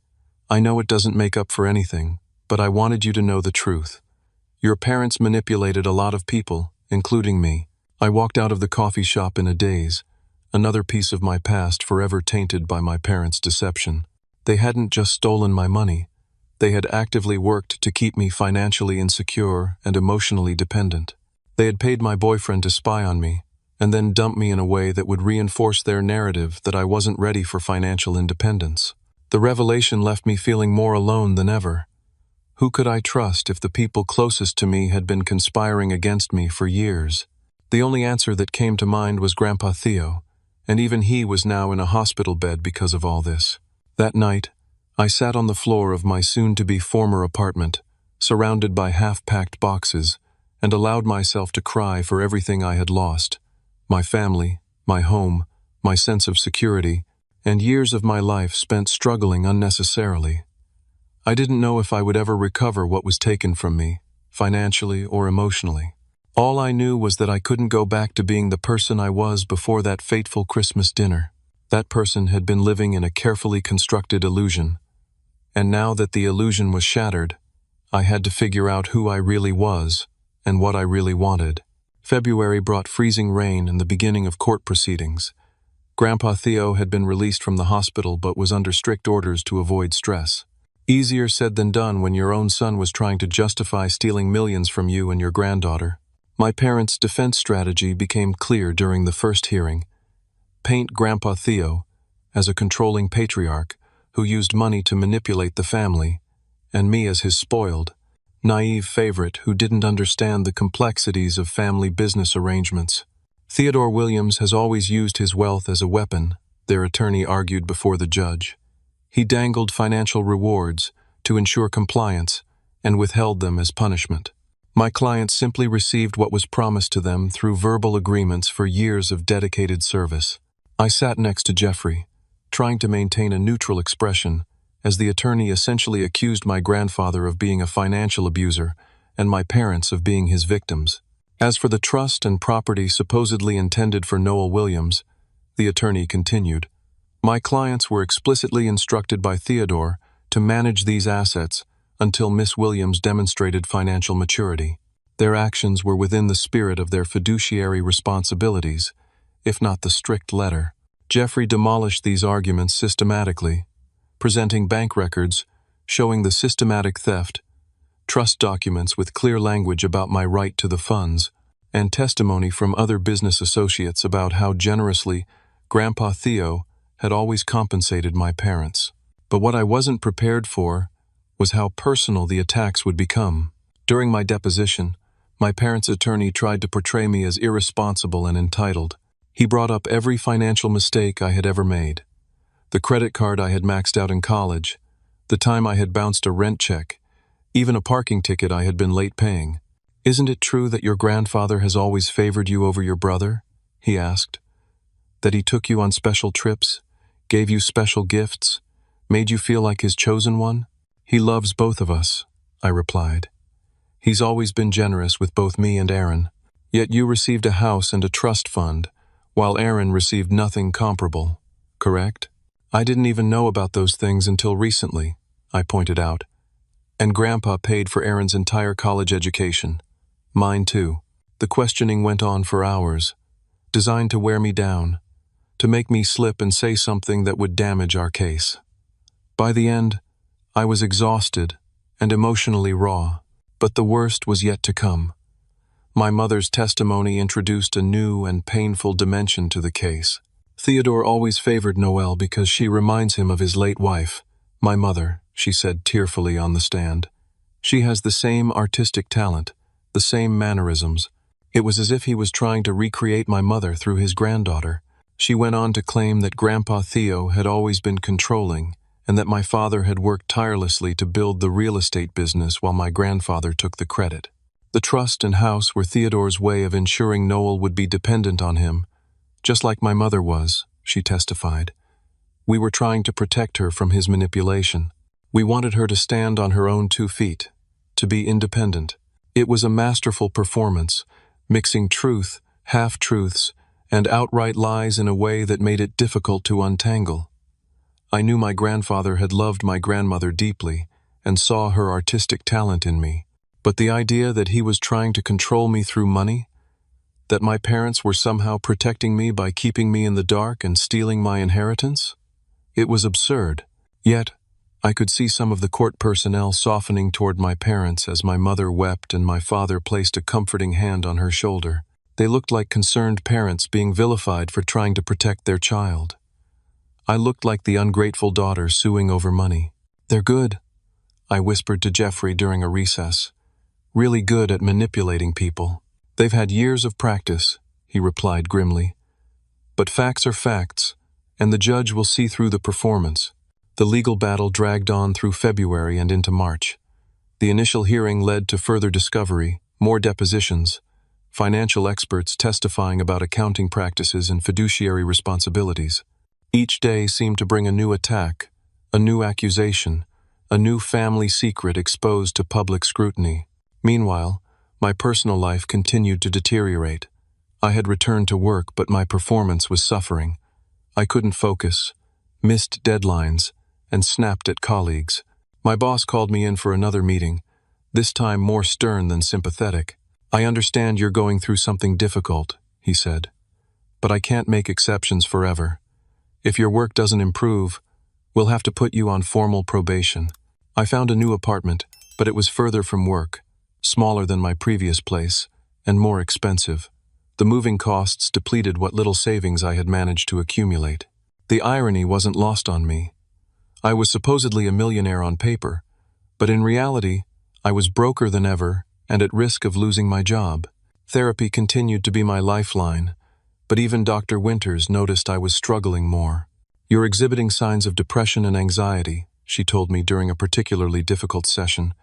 I know it doesn't make up for anything, but I wanted you to know the truth. Your parents manipulated a lot of people, including me. I walked out of the coffee shop in a daze, another piece of my past forever tainted by my parents' deception. They hadn't just stolen my money. They had actively worked to keep me financially insecure and emotionally dependent. They had paid my boyfriend to spy on me, and then dump me in a way that would reinforce their narrative that I wasn't ready for financial independence. The revelation left me feeling more alone than ever. Who could I trust if the people closest to me had been conspiring against me for years? The only answer that came to mind was Grandpa Theo, and even he was now in a hospital bed because of all this. That night, I sat on the floor of my soon-to-be former apartment, surrounded by half-packed boxes, and allowed myself to cry for everything I had lost: my family, my home, my sense of security, and years of my life spent struggling unnecessarily. I didn't know if I would ever recover what was taken from me, financially or emotionally. All I knew was that I couldn't go back to being the person I was before that fateful Christmas dinner. That person had been living in a carefully constructed illusion, and now that the illusion was shattered, I had to figure out who I really was and what I really wanted. February brought freezing rain and the beginning of court proceedings. Grandpa Theo had been released from the hospital but was under strict orders to avoid stress. Easier said than done when your own son was trying to justify stealing millions from you and your granddaughter. My parents' defense strategy became clear during the first hearing. Paint Grandpa Theo as a controlling patriarch who used money to manipulate the family, and me as his spoiled, naive favorite who didn't understand the complexities of family business arrangements. Theodore Williams has always used his wealth as a weapon, their attorney argued before the judge. He dangled financial rewards to ensure compliance and withheld them as punishment. My clients simply received what was promised to them through verbal agreements for years of dedicated service. I sat next to Jeffrey, trying to maintain a neutral expression, as the attorney essentially accused my grandfather of being a financial abuser and my parents of being his victims. As for the trust and property supposedly intended for Noel Williams, the attorney continued, my clients were explicitly instructed by Theodore to manage these assets until Miss Williams demonstrated financial maturity. Their actions were within the spirit of their fiduciary responsibilities, if not the strict letter. Jeffrey demolished these arguments systematically, presenting bank records showing the systematic theft, trust documents with clear language about my right to the funds, and testimony from other business associates about how generously Grandpa Theo had always compensated my parents. But what I wasn't prepared for was how personal the attacks would become. During my deposition, my parents' attorney tried to portray me as irresponsible and entitled. He brought up every financial mistake I had ever made: the credit card I had maxed out in college, the time I had bounced a rent check, even a parking ticket I had been late paying. Isn't it true that your grandfather has always favored you over your brother? He asked. That he took you on special trips, gave you special gifts, made you feel like his chosen one? He loves both of us, I replied. He's always been generous with both me and Aaron. Yet you received a house and a trust fund, while Aaron received nothing comparable, correct? I didn't even know about those things until recently, I pointed out. And Grandpa paid for Aaron's entire college education. Mine too. The questioning went on for hours, designed to wear me down, to make me slip and say something that would damage our case. By the end, I was exhausted and emotionally raw, but the worst was yet to come. My mother's testimony introduced a new and painful dimension to the case. Theodore always favored Noel because she reminds him of his late wife, my mother, she said tearfully on the stand. She has the same artistic talent, the same mannerisms. It was as if he was trying to recreate my mother through his granddaughter. She went on to claim that Grandpa Theo had always been controlling and that my father had worked tirelessly to build the real estate business while my grandfather took the credit. The trust and house were Theodore's way of ensuring Noel would be dependent on him, just like my mother was, she testified. We were trying to protect her from his manipulation. We wanted her to stand on her own 2 feet, to be independent. It was a masterful performance, mixing truth, half-truths, and outright lies in a way that made it difficult to untangle. I knew my grandfather had loved my grandmother deeply and saw her artistic talent in me. But the idea that he was trying to control me through money, that my parents were somehow protecting me by keeping me in the dark and stealing my inheritance? It was absurd. Yet, I could see some of the court personnel softening toward my parents as my mother wept and my father placed a comforting hand on her shoulder. They looked like concerned parents being vilified for trying to protect their child. I looked like the ungrateful daughter suing over money. They're good, I whispered to Jeffrey during a recess. Really good at manipulating people. They've had years of practice, he replied grimly. But facts are facts, and the judge will see through the performance. The legal battle dragged on through February and into March. The initial hearing led to further discovery, more depositions, financial experts testifying about accounting practices and fiduciary responsibilities. Each day seemed to bring a new attack, a new accusation, a new family secret exposed to public scrutiny. Meanwhile, my personal life continued to deteriorate. I had returned to work, but my performance was suffering. I couldn't focus, missed deadlines, and snapped at colleagues. My boss called me in for another meeting, this time more stern than sympathetic. I understand you're going through something difficult, he said, but I can't make exceptions forever. If your work doesn't improve, we'll have to put you on formal probation. I found a new apartment, but it was further from work, smaller than my previous place, and more expensive. The moving costs depleted what little savings I had managed to accumulate. The irony wasn't lost on me. I was supposedly a millionaire on paper, but in reality, I was broker than ever and at risk of losing my job. Therapy continued to be my lifeline, but even Dr. Winters noticed I was struggling more. You're exhibiting signs of depression and anxiety, she told me during a particularly difficult session.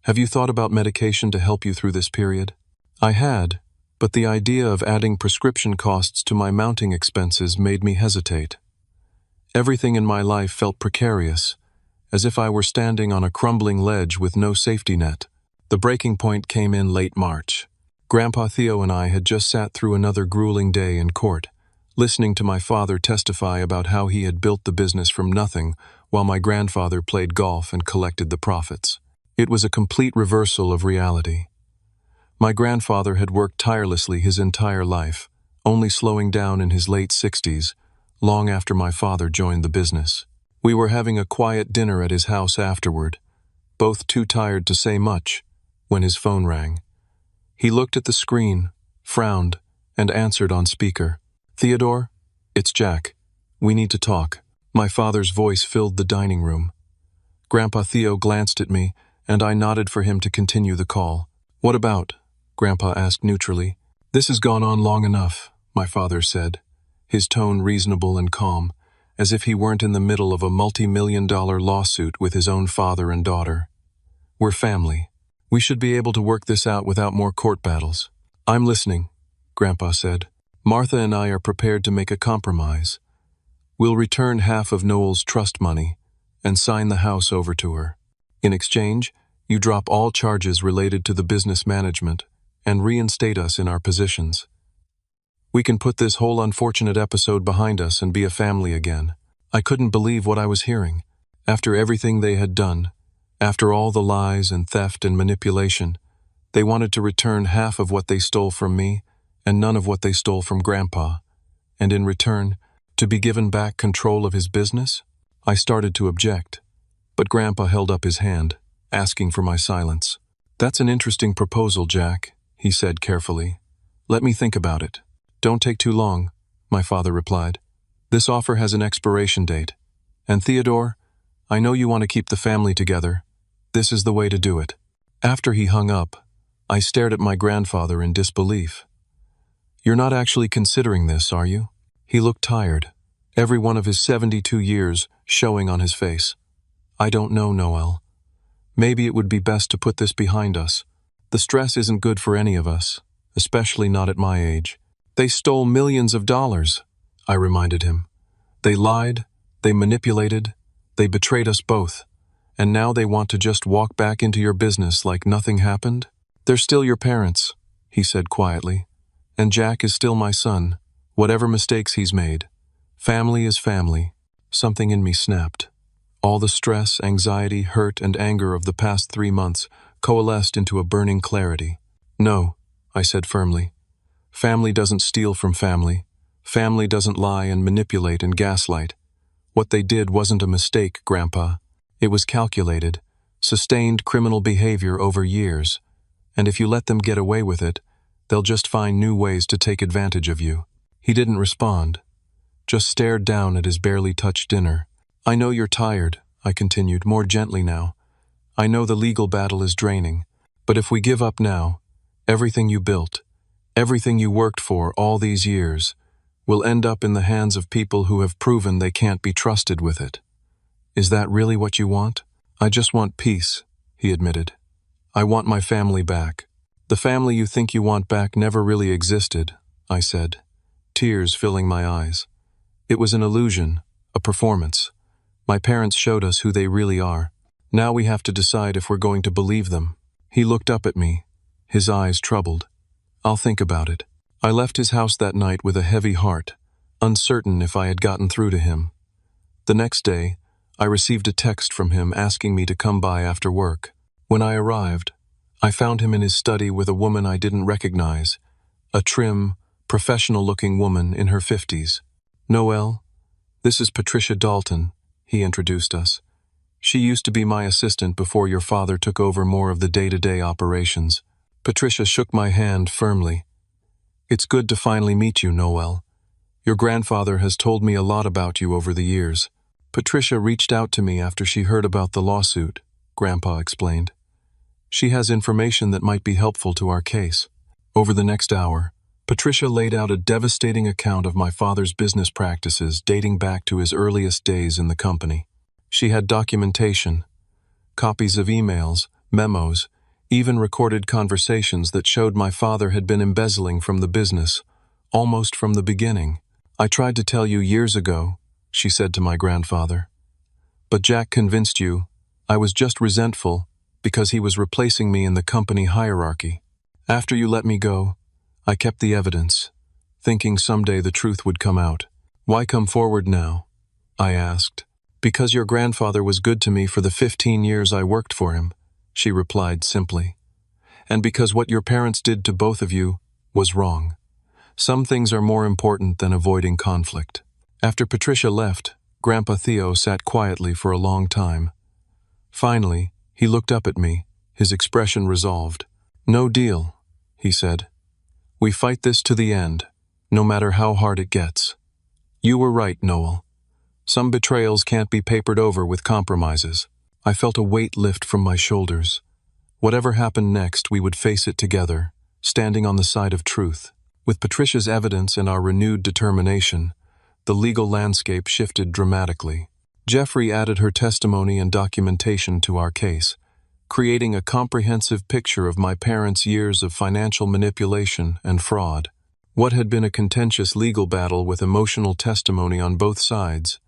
Have you thought about medication to help you through this period? I had, but the idea of adding prescription costs to my mounting expenses made me hesitate. Everything in my life felt precarious, as if I were standing on a crumbling ledge with no safety net. The breaking point came in late March. Grandpa Theo and I had just sat through another grueling day in court, listening to my father testify about how he had built the business from nothing while my grandfather played golf and collected the profits. It was a complete reversal of reality. My grandfather had worked tirelessly his entire life, only slowing down in his late 60s, long after my father joined the business. We were having a quiet dinner at his house afterward, both too tired to say much, when his phone rang. He looked at the screen, frowned, and answered on speaker. "Theodore, it's Jack. We need to talk." My father's voice filled the dining room. Grandpa Theo glanced at me, and I nodded for him to continue the call. "What about?" Grandpa asked neutrally. "This has gone on long enough," my father said, his tone reasonable and calm, as if he weren't in the middle of a multi-million-dollar lawsuit with his own father and daughter. "We're family. We should be able to work this out without more court battles." "I'm listening," Grandpa said. "Martha and I are prepared to make a compromise. We'll return half of Noel's trust money and sign the house over to her. In exchange, you drop all charges related to the business management and reinstate us in our positions. We can put this whole unfortunate episode behind us and be a family again." I couldn't believe what I was hearing. After everything they had done, after all the lies and theft and manipulation, they wanted to return half of what they stole from me and none of what they stole from Grandpa, and in return, to be given back control of his business? I started to object, but Grandpa held up his hand, asking for my silence. "That's an interesting proposal, Jack," he said carefully. "Let me think about it." "Don't take too long," my father replied. "This offer has an expiration date. And Theodore, I know you want to keep the family together. This is the way to do it." After he hung up, I stared at my grandfather in disbelief. "You're not actually considering this, are you?" He looked tired, every one of his 72 years showing on his face. "I don't know, Noel. Maybe it would be best to put this behind us. The stress isn't good for any of us, especially not at my age." "They stole millions of dollars," I reminded him. "They lied, they manipulated, they betrayed us both, and now they want to just walk back into your business like nothing happened?" "They're still your parents," he said quietly, "and Jack is still my son, whatever mistakes he's made. Family is family." Something in me snapped. All the stress, anxiety, hurt, and anger of the past 3 months coalesced into a burning clarity. "No," I said firmly. "Family doesn't steal from family. Family doesn't lie and manipulate and gaslight. What they did wasn't a mistake, Grandpa. It was calculated, sustained criminal behavior over years. And if you let them get away with it, they'll just find new ways to take advantage of you." He didn't respond, just stared down at his barely touched dinner. "I know you're tired," I continued, more gently now. I know the legal battle is draining, but if we give up now, everything you built, everything you worked for all these years, will end up in the hands of people who have proven they can't be trusted with it. Is that really what you want? I just want peace, he admitted. I want my family back. The family you think you want back never really existed, I said, tears filling my eyes. It was an illusion, a performance. My parents showed us who they really are. Now we have to decide if we're going to believe them. He looked up at me, his eyes troubled. I'll think about it. I left his house that night with a heavy heart, uncertain if I had gotten through to him. The next day, I received a text from him asking me to come by after work. When I arrived, I found him in his study with a woman I didn't recognize, a trim, professional-looking woman in her 50s. Noel, this is Patricia Dalton, he introduced us. She used to be my assistant before your father took over more of the day-to-day operations. Patricia shook my hand firmly. It's good to finally meet you, Noel. Your grandfather has told me a lot about you over the years. Patricia reached out to me after she heard about the lawsuit, Grandpa explained. She has information that might be helpful to our case. Over the next hour, Patricia laid out a devastating account of my father's business practices dating back to his earliest days in the company. She had documentation, copies of emails, memos, even recorded conversations that showed my father had been embezzling from the business, almost from the beginning. I tried to tell you years ago, she said to my grandfather. But Jack convinced you. I was just resentful because he was replacing me in the company hierarchy. After you let me go, I kept the evidence, thinking someday the truth would come out. Why come forward now? I asked. Because your grandfather was good to me for the 15 years I worked for him, she replied simply. And because what your parents did to both of you was wrong. Some things are more important than avoiding conflict. After Patricia left, Grandpa Theo sat quietly for a long time. Finally, he looked up at me, his expression resolved. No deal, he said. We fight this to the end, no matter how hard it gets. You were right, Noel. Some betrayals can't be papered over with compromises. I felt a weight lift from my shoulders. Whatever happened next, we would face it together, standing on the side of truth. With Patricia's evidence and our renewed determination, the legal landscape shifted dramatically. Jeffrey added her testimony and documentation to our case, creating a comprehensive picture of my parents' years of financial manipulation and fraud. What had been a contentious legal battle with emotional testimony on both sides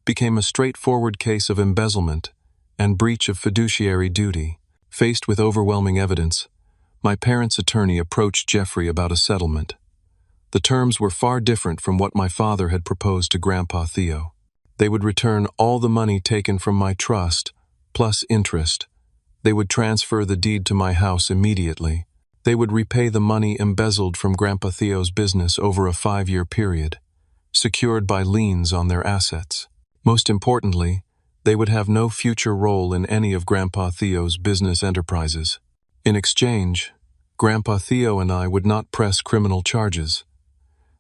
became a straightforward case of embezzlement and breach of fiduciary duty. Faced with overwhelming evidence, my parents' attorney approached Jeffrey about a settlement. The terms were far different from what my father had proposed to Grandpa Theo. They would return all the money taken from my trust, plus interest. They would transfer the deed to my house immediately. They would repay the money embezzled from Grandpa Theo's business over a 5-year period, secured by liens on their assets. Most importantly, they would have no future role in any of Grandpa Theo's business enterprises. In exchange, Grandpa Theo and I would not press criminal charges.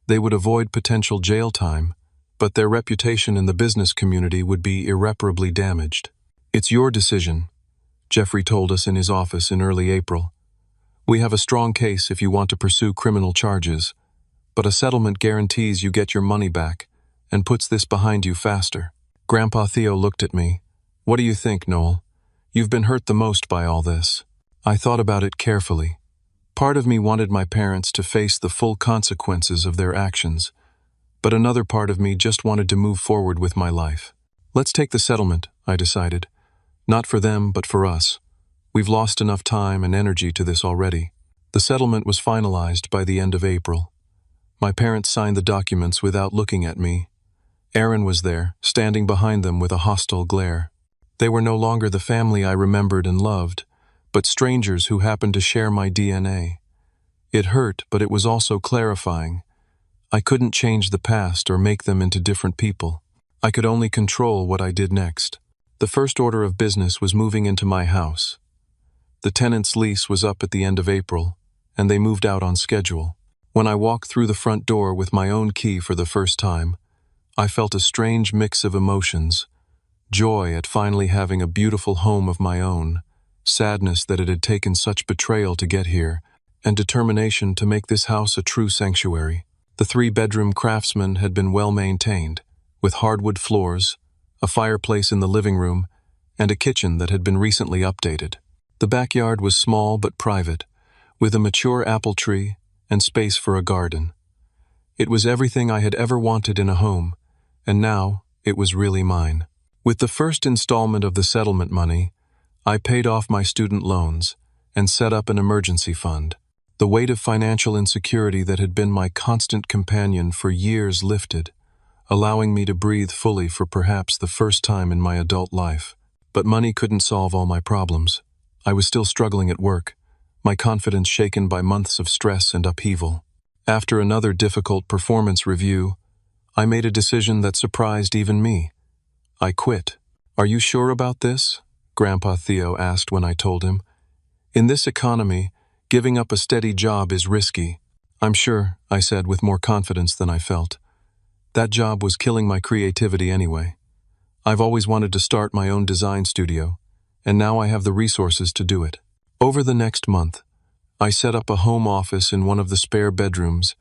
They would avoid potential jail time, but their reputation in the business community would be irreparably damaged. It's your decision, Jeffrey told us in his office in early April. We have a strong case if you want to pursue criminal charges, but a settlement guarantees you get your money back and puts this behind you faster. Grandpa Theo looked at me. What do you think, Noel? You've been hurt the most by all this. I thought about it carefully. Part of me wanted my parents to face the full consequences of their actions, but another part of me just wanted to move forward with my life. Let's take the settlement, I decided. Not for them, but for us. We've lost enough time and energy to this already. The settlement was finalized by the end of April. My parents signed the documents without looking at me. Aaron was there, standing behind them with a hostile glare. They were no longer the family I remembered and loved, but strangers who happened to share my DNA. It hurt, but it was also clarifying. I couldn't change the past or make them into different people. I could only control what I did next. The first order of business was moving into my house. The tenant's lease was up at the end of April, and they moved out on schedule. When I walked through the front door with my own key for the first time, I felt a strange mix of emotions. Joy at finally having a beautiful home of my own, sadness that it had taken such betrayal to get here, and determination to make this house a true sanctuary. The three-bedroom craftsman had been well maintained, with hardwood floors, a fireplace in the living room, and a kitchen that had been recently updated. The backyard was small but private, with a mature apple tree and space for a garden. It was everything I had ever wanted in a home, and now it was really mine. With the first installment of the settlement money, I paid off my student loans and set up an emergency fund. The weight of financial insecurity that had been my constant companion for years lifted, allowing me to breathe fully for perhaps the first time in my adult life. But money couldn't solve all my problems. I was still struggling at work, my confidence shaken by months of stress and upheaval. After another difficult performance review, I made a decision that surprised even me. I quit. "Are you sure about this?" Grandpa Theo asked when I told him. "In this economy, giving up a steady job is risky." "I'm sure," I said with more confidence than I felt. That job was killing my creativity anyway. I've always wanted to start my own design studio, and now I have the resources to do it. Over the next month, I set up a home office in one of the spare bedrooms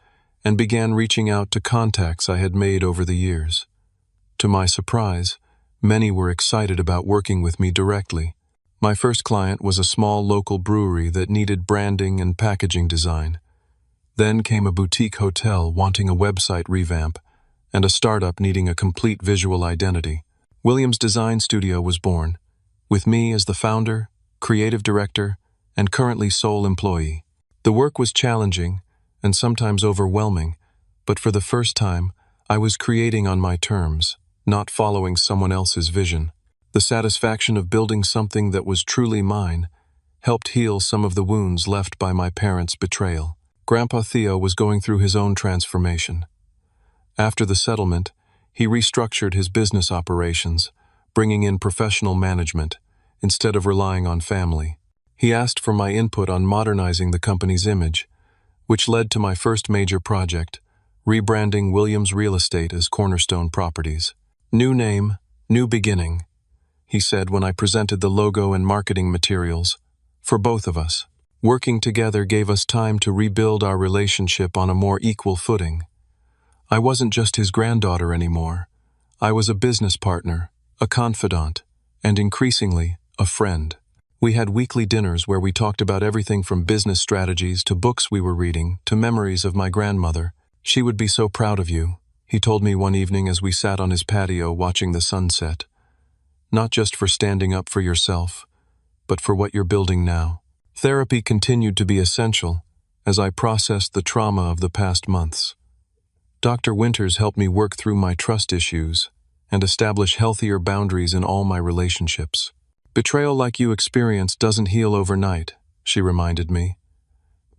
and began reaching out to contacts I had made over the years. To my surprise, many were excited about working with me directly. My first client was a small local brewery that needed branding and packaging design. Then came a boutique hotel wanting a website revamp, and a startup needing a complete visual identity. Williams Design Studio was born, with me as the founder, creative director, and currently sole employee. The work was challenging and sometimes overwhelming, but for the first time, I was creating on my terms, not following someone else's vision. The satisfaction of building something that was truly mine helped heal some of the wounds left by my parents' betrayal. Grandpa Theo was going through his own transformation. After the settlement, he restructured his business operations, bringing in professional management instead of relying on family. He asked for my input on modernizing the company's image, which led to my first major project, rebranding Williams Real Estate as Cornerstone Properties. "New name, new beginning," he said when I presented the logo and marketing materials, for both of us. Working together gave us time to rebuild our relationship on a more equal footing. I wasn't just his granddaughter anymore. I was a business partner, a confidant, and increasingly, a friend. We had weekly dinners where we talked about everything from business strategies to books we were reading to memories of my grandmother. "She would be so proud of you," he told me one evening as we sat on his patio watching the sunset. "Not just for standing up for yourself, but for what you're building now." Therapy continued to be essential as I processed the trauma of the past months. Dr. Winters helped me work through my trust issues and establish healthier boundaries in all my relationships. "Betrayal like you experienced doesn't heal overnight," she reminded me.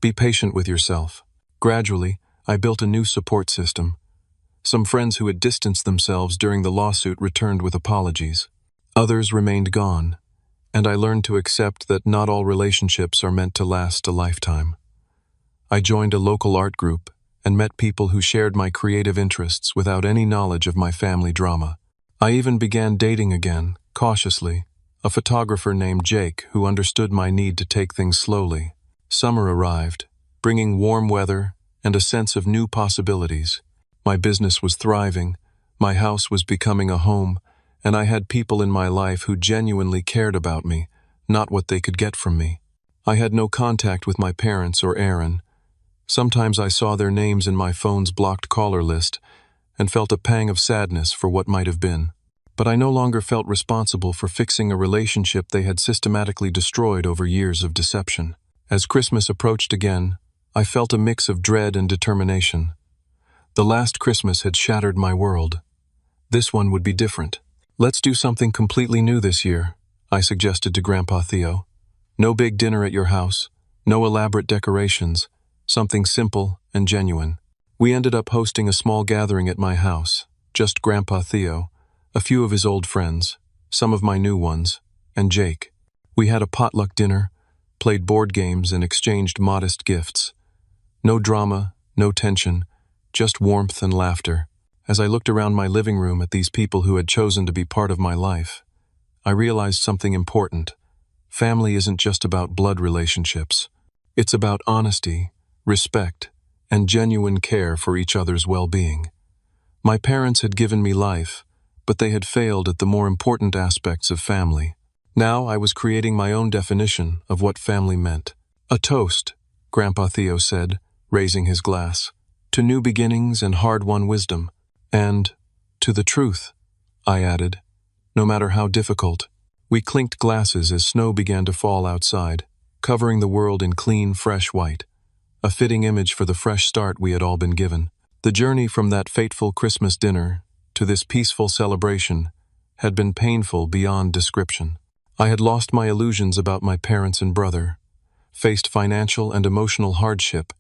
"Be patient with yourself." Gradually, I built a new support system. Some friends who had distanced themselves during the lawsuit returned with apologies. Others remained gone, and I learned to accept that not all relationships are meant to last a lifetime. I joined a local art group and met people who shared my creative interests without any knowledge of my family drama. I even began dating again, cautiously, a photographer named Jake who understood my need to take things slowly. Summer arrived, bringing warm weather and a sense of new possibilities. My business was thriving, my house was becoming a home, and I had people in my life who genuinely cared about me, not what they could get from me. I had no contact with my parents or Aaron. Sometimes I saw their names in my phone's blocked caller list and felt a pang of sadness for what might have been. But I no longer felt responsible for fixing a relationship they had systematically destroyed over years of deception. As Christmas approached again, I felt a mix of dread and determination. The last Christmas had shattered my world. This one would be different. "Let's do something completely new this year," I suggested to Grandpa Theo. "No big dinner at your house, no elaborate decorations, something simple and genuine." We ended up hosting a small gathering at my house, just Grandpa Theo, a few of his old friends, some of my new ones, and Jake. We had a potluck dinner, played board games, and exchanged modest gifts. No drama, no tension, just warmth and laughter. As I looked around my living room at these people who had chosen to be part of my life, I realized something important. family isn't just about blood relationships. It's about honesty, respect, and genuine care for each other's well-being. My parents had given me life, but they had failed at the more important aspects of family. Now I was creating my own definition of what family meant. "A toast," Grandpa Theo said, raising his glass, "to new beginnings and hard-won wisdom. And to the truth," I added, "no matter how difficult." We clinked glasses as snow began to fall outside, covering the world in clean, fresh white, a fitting image for the fresh start we had all been given. The journey from that fateful Christmas dinner to this peaceful celebration had been painful beyond description. I had lost my illusions about my parents and brother, faced financial and emotional hardship,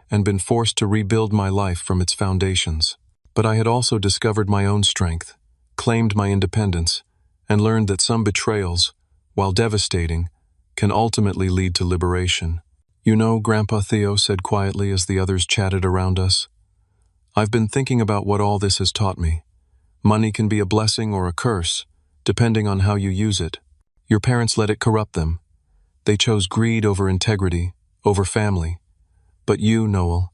and been forced to rebuild my life from its foundations. But I had also discovered my own strength, claimed my independence, and learned that some betrayals, while devastating, can ultimately lead to liberation. "You know," Grandpa Theo said quietly as the others chatted around us, "I've been thinking about what all this has taught me. Money can be a blessing or a curse, depending on how you use it. Your parents let it corrupt them. They chose greed over integrity, over family. But you, Noel,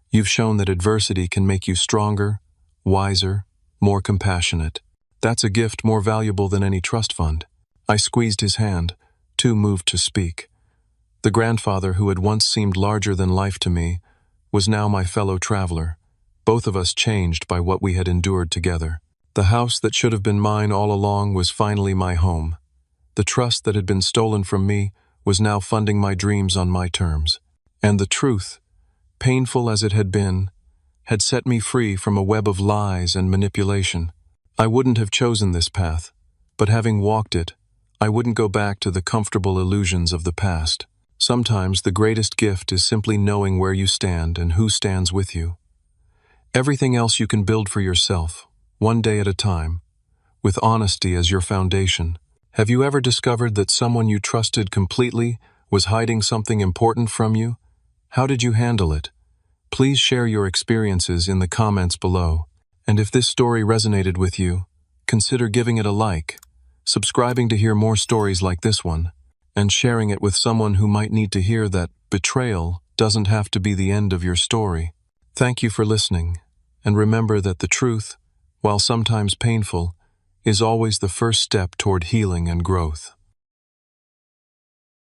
you've shown that adversity can make you stronger, wiser, more compassionate. That's a gift more valuable than any trust fund." I squeezed his hand, too moved to speak. The grandfather who had once seemed larger than life to me was now my fellow traveler, both of us changed by what we had endured together. The house that should have been mine all along was finally my home. The trust that had been stolen from me was now funding my dreams on my terms. And the truth, painful as it had been, had set me free from a web of lies and manipulation. I wouldn't have chosen this path, but having walked it, I wouldn't go back to the comfortable illusions of the past. Sometimes the greatest gift is simply knowing where you stand and who stands with you. Everything else you can build for yourself, one day at a time, with honesty as your foundation. Have you ever discovered that someone you trusted completely was hiding something important from you? How did you handle it? Please share your experiences in the comments below. And if this story resonated with you, consider giving it a like, subscribing to hear more stories like this one, and sharing it with someone who might need to hear that betrayal doesn't have to be the end of your story. Thank you for listening, and remember that the truth, while sometimes painful, is always the first step toward healing and growth.